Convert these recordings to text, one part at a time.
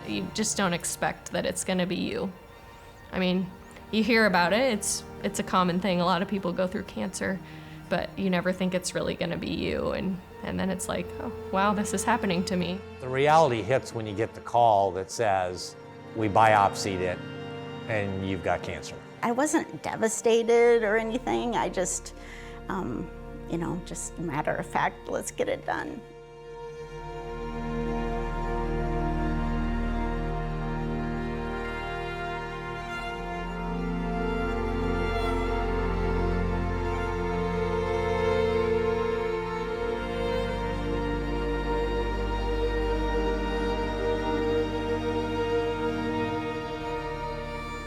You just don't expect that it's gonna be you. I mean, you hear about it, it's a common thing. A lot of people go through cancer, but you never think it's really gonna be you. And then it's like, oh, wow, this is happening to me. The reality hits when you get the call that says, we biopsied it and you've got cancer. I wasn't devastated or anything. I just, just matter of fact, let's get it done.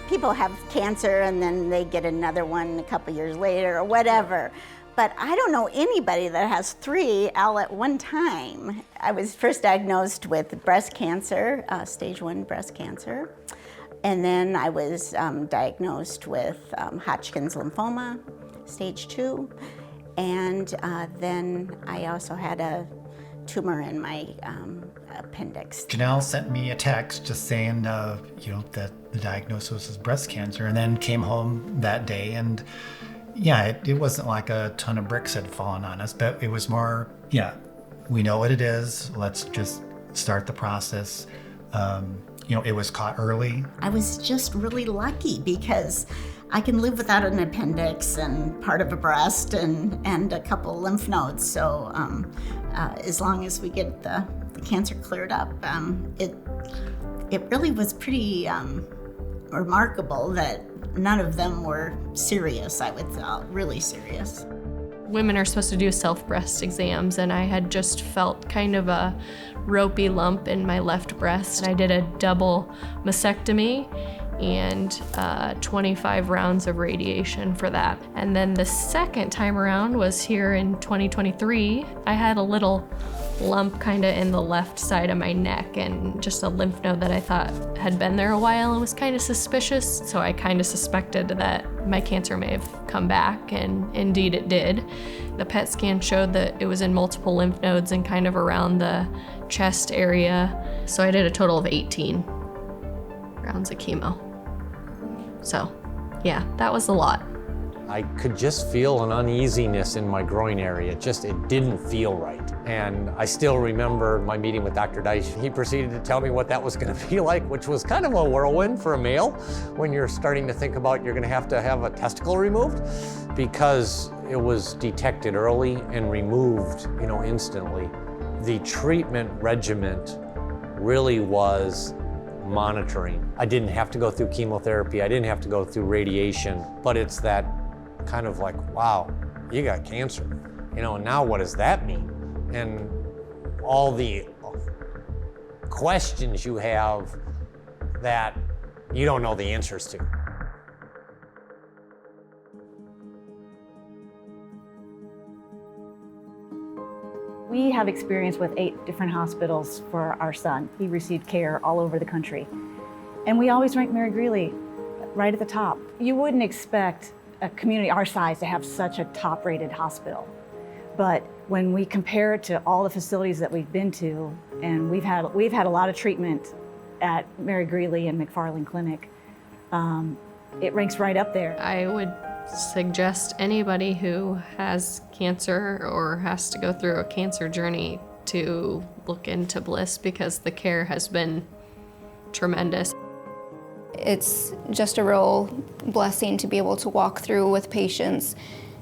People have cancer and then they get another one a couple years later or whatever. But I don't know anybody that has 3 all at one time. I was first diagnosed with breast cancer, stage 1 breast cancer. And then I was diagnosed with Hodgkin's lymphoma, stage 2. And then I also had a tumor in my appendix. Janelle sent me a text just saying, that the diagnosis was breast cancer, and then came home that day, and it wasn't like a ton of bricks had fallen on us, but it was more, we know what it is, let's just start the process. It was caught early. I was just really lucky because I can live without an appendix and part of a breast and a couple lymph nodes. So as long as we get the cancer cleared up, it really was pretty remarkable that none of them were serious, I would say, really serious. Women are supposed to do self-breast exams, and I had just felt kind of a ropey lump in my left breast. I did a double mastectomy and 25 rounds of radiation for that. And then the second time around was here in 2023. I had a little lump kind of in the left side of my neck and just a lymph node that I thought had been there a while and was kind of suspicious. So I kind of suspected that my cancer may have come back, and indeed it did. The PET scan showed that it was in multiple lymph nodes and kind of around the chest area. So I did a total of 18 rounds of chemo. So yeah, that was a lot. I could just feel an uneasiness in my groin area. It didn't feel right. And I still remember my meeting with Dr. Deitch. He proceeded to tell me what that was gonna feel like, which was kind of a whirlwind for a male when you're starting to think about you're gonna have to have a testicle removed, because it was detected early and removed, instantly. The treatment regimen really was monitoring. I didn't have to go through chemotherapy. I didn't have to go through radiation, but it's that kind of like, wow, you got cancer. Now what does that mean? And all the questions you have that you don't know the answers to. We have experience with 8 different hospitals for our son. He received care all over the country. And we always rank Mary Greeley right at the top. You wouldn't expect a community our size to have such a top-rated hospital. But when we compare it to all the facilities that we've been to, and we've had a lot of treatment at Mary Greeley and McFarland Clinic, it ranks right up there. I would suggest anybody who has cancer or has to go through a cancer journey to look into Bliss, because the care has been tremendous. It's just a real blessing to be able to walk through with patients,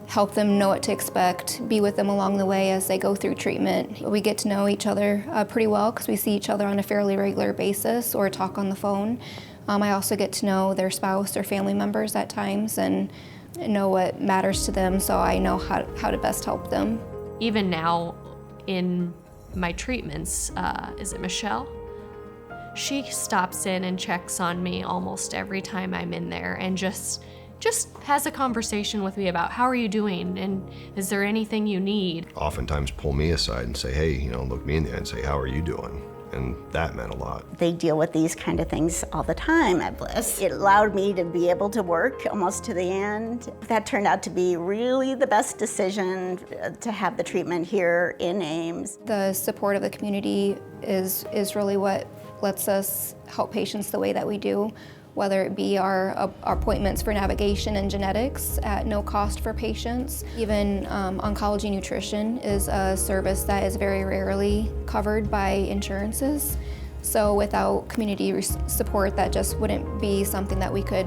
help them know what to expect, be with them along the way as they go through treatment. We get to know each other pretty well because we see each other on a fairly regular basis or talk on the phone. I also get to know their spouse or family members at times and know what matters to them, so I know how to best help them. Even now in my treatments, is it Michelle? She stops in and checks on me almost every time I'm in there and just has a conversation with me about how are you doing and is there anything you need? Oftentimes pull me aside and say, hey, look me in the eye and say, how are you doing? And that meant a lot. They deal with these kind of things all the time at Bliss. It allowed me to be able to work almost to the end. That turned out to be really the best decision to have the treatment here in Ames. The support of the community is really what lets us help patients the way that we do, whether it be our appointments for navigation and genetics at no cost for patients. Even oncology nutrition is a service that is very rarely covered by insurances. So without community support, that just wouldn't be something that we could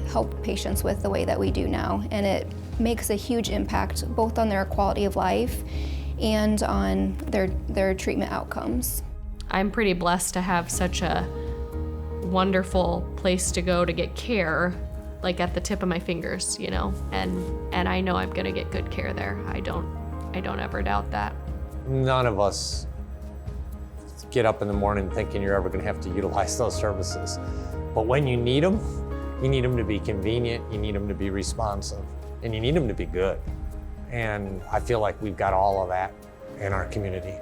help patients with the way that we do now. And it makes a huge impact both on their quality of life and on their treatment outcomes. I'm pretty blessed to have such a wonderful place to go to get care, like at the tip of my fingers, you know, and I know I'm gonna get good care there. I don't ever doubt that. None of us get up in the morning thinking you're ever gonna have to utilize those services. But when you need them to be convenient, you need them to be responsive, and you need them to be good. And I feel like we've got all of that in our community.